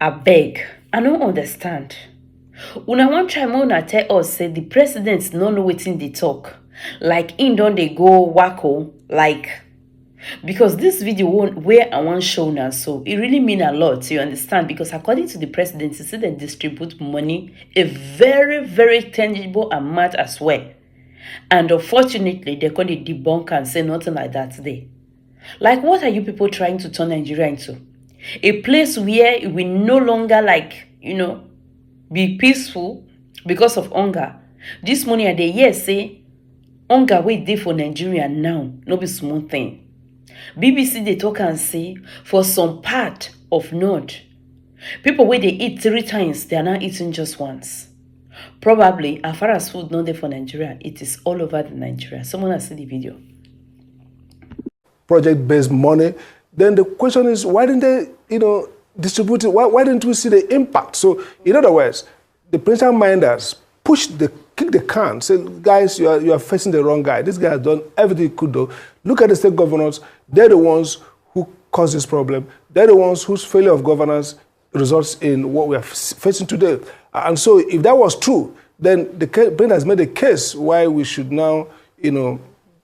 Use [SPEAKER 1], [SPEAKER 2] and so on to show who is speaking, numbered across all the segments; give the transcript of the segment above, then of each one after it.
[SPEAKER 1] I beg, I don't understand. Una wan try make una tell us say the president no know wetin dey talk. Like im don dey go wacko, like because this video where I wan show now, so it really mean a lot, you understand? Because according to the president, he said they distribute money, a very, very tangible amount as well. And unfortunately, they're going to debunk and say nothing like that today. Like, what are you people trying to turn Nigeria into? A place where we no longer, like, be peaceful because of hunger. This morning, they hear say, hunger wey dey for Nigeria now, no be small thing. BBC they talk and say, for some part of North, people where they eat 3 times, they are now eating just once. Probably, as far as food not there for Nigeria, it is all over the Nigeria. Someone has seen the video.
[SPEAKER 2] Project-based money. Then the question is, why didn't they, distribute it? Why didn't we see the impact? So, in other words, the principal minders kick the can, say, guys, you are facing the wrong guy. This guy has done everything he could do. Look at the state governors. They're the ones who caused this problem. They're the ones whose failure of governance results in what we are facing today. And so if that was true, then the president has made a case why we should now,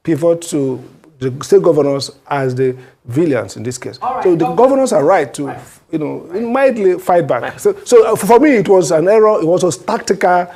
[SPEAKER 2] pivot to the state governors as the villains in this case. Right, so the governors are right to, mildly fight back. Right. So for me, it was an error. It was a tactical,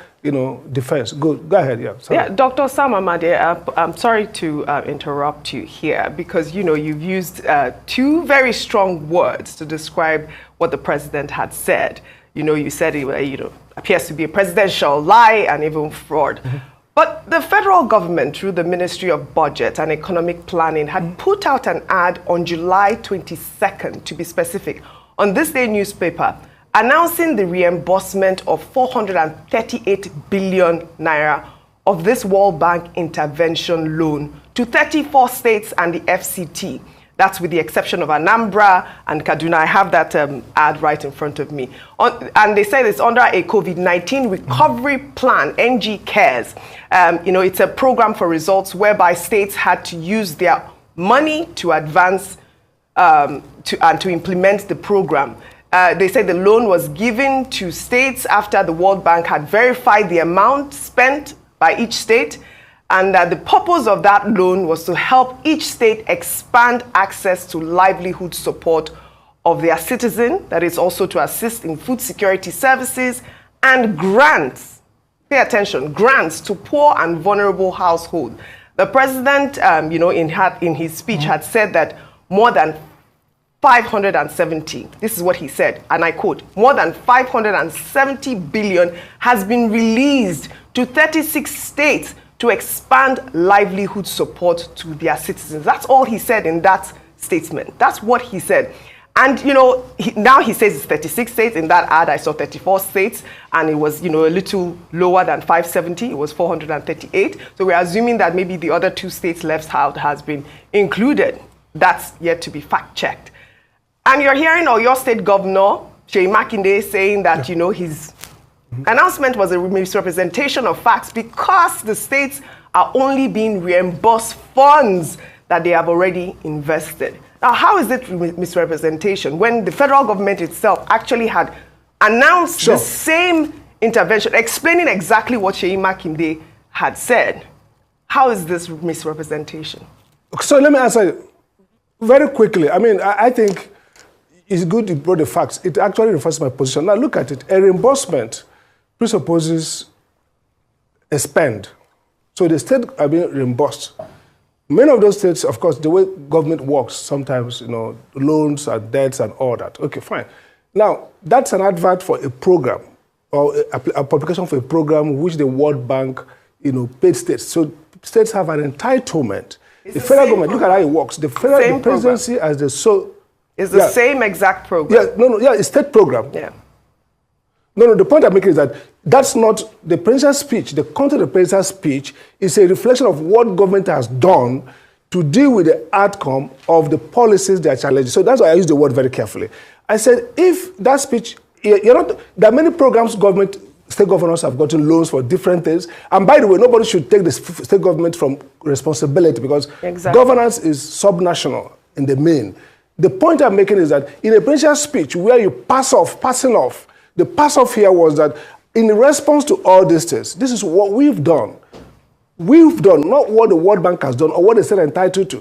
[SPEAKER 2] defense. Go ahead, yeah. Sorry.
[SPEAKER 3] Yeah, Dr. Sam Amade, I'm sorry to interrupt you here because, you've used 2 very strong words to describe what the president had said. You said it, appears to be a presidential lie and even fraud. Mm-hmm. But the federal government, through the Ministry of Budget and Economic Planning, had put out an ad on July 22nd, to be specific, on This Day newspaper, announcing the reimbursement of 438 billion naira of this World Bank intervention loan to 34 states and the FCT. That's with the exception of Anambra and Kaduna. I have that ad right in front of me. And they say it's under a COVID-19 recovery plan, NG Cares. It's a program for results whereby states had to use their money to advance and to implement the program. They say the loan was given to states after the World Bank had verified the amount spent by each state, and the purpose of that loan was to help each state expand access to livelihood support of their citizens, that is also to assist in food security services and grants. Pay attention, grants to poor and vulnerable households. The president, in his speech had said that more than 570, this is what he said, and I quote, more than 570 billion has been released to 36 states to expand livelihood support to their citizens. That's all he said in that statement. That's what he said. And, now he says it's 36 states. In that ad, I saw 34 states, and it was, a little lower than 570. It was 438. So we're assuming that maybe the other 2 states left out has been included. That's yet to be fact-checked. And you're hearing your state governor, Seyi Makinde, saying that, his announcement was a misrepresentation of facts because the states are only being reimbursed funds that they have already invested. Now, how is it misrepresentation when the federal government itself actually had announced the same intervention, explaining exactly what Seyi Makinde had said? How is this misrepresentation?
[SPEAKER 2] So let me answer very quickly. I think it's good you brought the facts. It actually refers to my position. Now, look at it. A reimbursement presupposes a spend. So the states are being reimbursed. Many of those states, of course, the way government works, sometimes, loans and debts and all that. Okay, fine. Now, that's an advert for a program or a publication for a program which the World Bank, paid states. So states have an entitlement. The federal government, look at how it works. The federal presidency as the
[SPEAKER 3] It's the same exact program.
[SPEAKER 2] It's state program.
[SPEAKER 3] Yeah.
[SPEAKER 2] No, the point I'm making is that that's not the president's speech. The content of the president's speech is a reflection of what government has done to deal with the outcome of the policies they are challenging. So that's why I use the word very carefully. I said, if that speech, there are many programs state governors have gotten loans for different things. And by the way, nobody should take the state government from responsibility because governance is subnational in the main. The point I'm making is that in a presidential speech where you passing off, the pass off here was that in response to all these things, this is what we've done. We've done, not what the World Bank has done or what they said entitled to.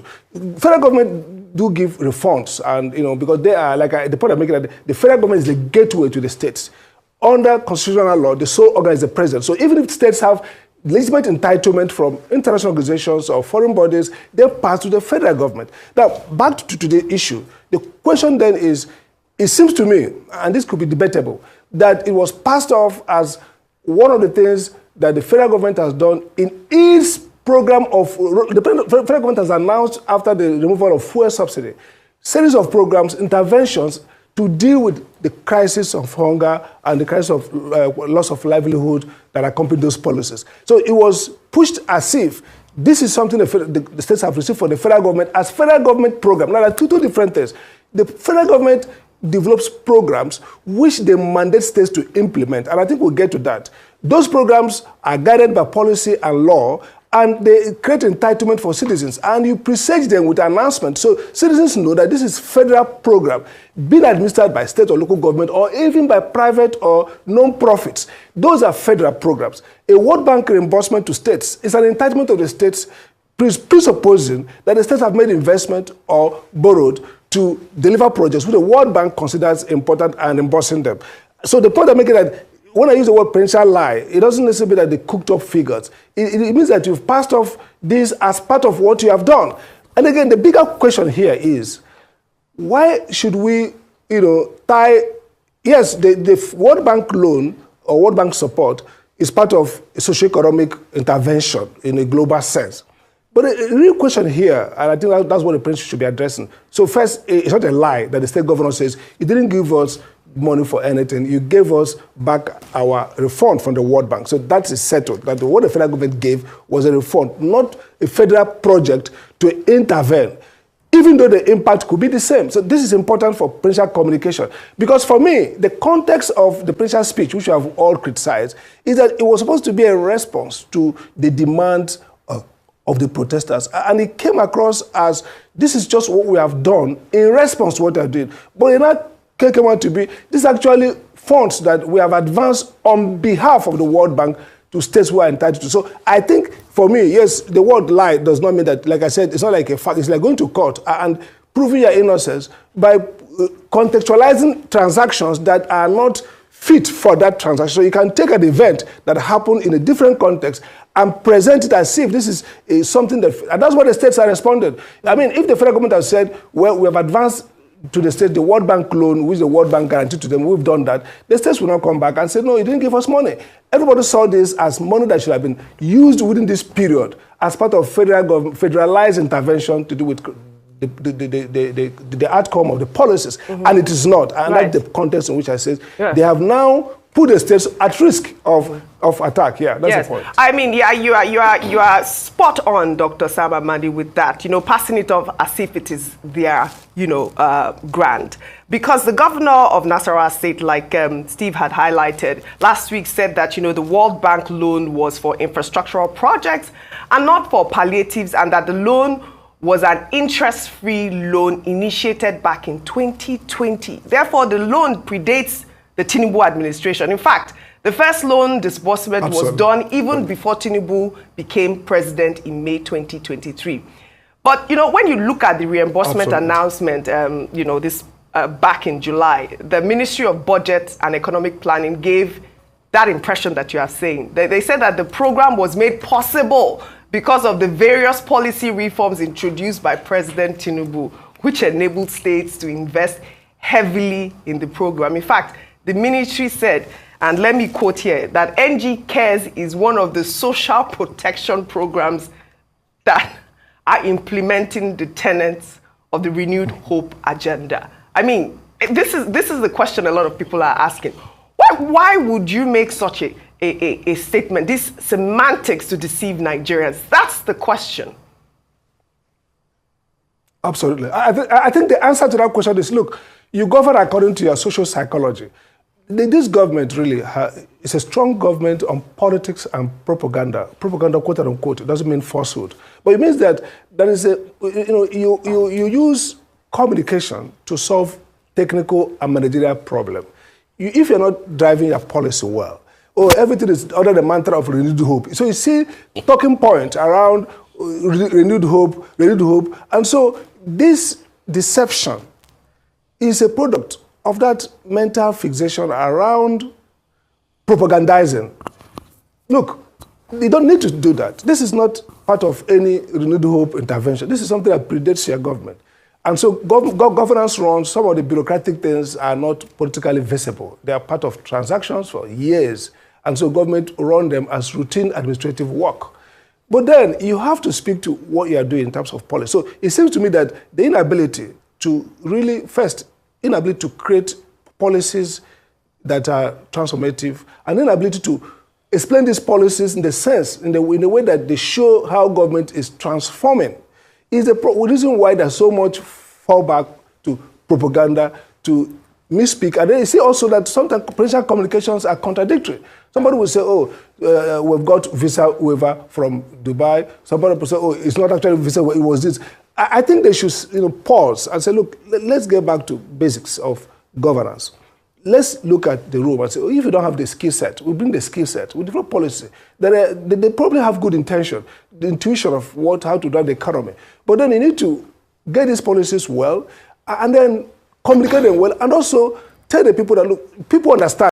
[SPEAKER 2] Federal government do give refunds, and because they are, like the point I'm making, that the federal government is the gateway to the states. Under constitutional law, the sole organ is the president. So even if states have legitimate entitlement from international organizations or foreign bodies, they pass to the federal government. Now, back to the issue. The question then is, it seems to me, and this could be debatable, that it was passed off as one of the things that the federal government has done in its program of, the federal government has announced after the removal of fuel subsidy, series of programs, interventions to deal with the crisis of hunger and the crisis of loss of livelihood that accompany those policies. So it was pushed as if this is something the states have received from the federal government as federal government program. Now, there are two different things. The federal government develops programs which they mandate states to implement, and I think we'll get to that. Those programs are guided by policy and law, and they create entitlement for citizens, and you presage them with announcements so citizens know that this is federal program being administered by state or local government or even by private or non-profits. Those are federal programs. A World Bank reimbursement to states is an entitlement of the states, presupposing that the states have made investment or borrowed to deliver projects which the World Bank considers important and reimbursing them. So the point I'm making is that when I use the word presidential lie, it doesn't necessarily mean that they cooked up figures. It means that you've passed off this as part of what you have done. And again, the bigger question here is, why should we, tie, yes, the World Bank loan or World Bank support is part of a socioeconomic intervention in a global sense. But the real question here, and I think that's what the president should be addressing. So first, it's not a lie that the state governor says, you didn't give us money for anything. You gave us back our refund from the World Bank. So that is settled. That what the federal government gave was a refund, not a federal project to intervene, even though the impact could be the same. So this is important for presidential communication. Because for me, the context of the presidential speech, which we have all criticized, is that it was supposed to be a response to the demands of the protesters. And it came across as, this is just what we have done in response to what they did. But in that came out to be, this is actually funds that we have advanced on behalf of the World Bank to states who are entitled to. So I think, for me, yes, the word lie does not mean that, like I said, it's not like a fact. It's like going to court and proving your innocence by contextualizing transactions that are not fit for that transaction. So you can take an event that happened in a different context and present it as if this is something that, and that's what the states are responding. I mean, if the federal government has said, well, we have advanced to the state the World Bank loan, which the World Bank guaranteed to them, we've done that, the states will not come back and say, no, you didn't give us money. Everybody saw this as money that should have been used within this period as part of federalized intervention to do with the outcome of the policies, and it is not. And that's the context in which I said they have now put the states at risk of attack. Yeah, that's the point.
[SPEAKER 3] I mean, yeah, you are spot on, Dr. Sam Amadi, with that. Passing it off as if it is their, grant. Because the governor of Nasarawa State, like Steve had highlighted, last week said that, the World Bank loan was for infrastructural projects and not for palliatives, and that the loan was an interest-free loan initiated back in 2020. Therefore, the loan predates the Tinubu administration. In fact, the first loan disbursement was done even before Tinubu became president in May 2023. But, when you look at the reimbursement announcement, this back in July, the Ministry of Budget and Economic Planning gave that impression that you are saying. They said that the program was made possible because of the various policy reforms introduced by President Tinubu, which enabled states to invest heavily in the program. In fact, the ministry said, and let me quote here, that NG Cares is one of the social protection programs that are implementing the tenets of the Renewed Hope agenda. I mean, this is the question a lot of people are asking. Why would you make such a statement, this semantics to deceive Nigerians? That's the question.
[SPEAKER 2] Absolutely. I think the answer to that question is, look, you govern according to your social psychology. This government really is a strong government on politics and propaganda. Propaganda, quote unquote, it doesn't mean falsehood. But it means that there is you use communication to solve technical and managerial problem. If you're not driving your policy well, or everything is under the mantra of renewed hope. So you see talking point around renewed hope, and so this deception is a product of that mental fixation around propagandizing. Look, you don't need to do that. This is not part of any renewed hope intervention. This is something that predates your government. And so governance runs, some of the bureaucratic things are not politically visible. They are part of transactions for years. And so government run them as routine administrative work. But then you have to speak to what you are doing in terms of policy. So it seems to me that the inability to really, first, inability to create policies that are transformative, and inability to explain these policies in the sense, in the way that they show how government is transforming, is the reason why there's so much fallback to propaganda, to misspeak. And then you see also that sometimes presidential communications are contradictory. Somebody will say, oh, we've got visa waiver from Dubai. Somebody will say, oh, it's not actually visa waiver, it was this. I think they should pause and say, look, let's get back to basics of governance. Let's look at the room and say, oh, if you don't have the skill set, we bring the skill set, we develop policy. They probably have good intention, the intuition of how to drive the economy. But then you need to get these policies well, and then communicate them well, and also tell the people that, look, people understand.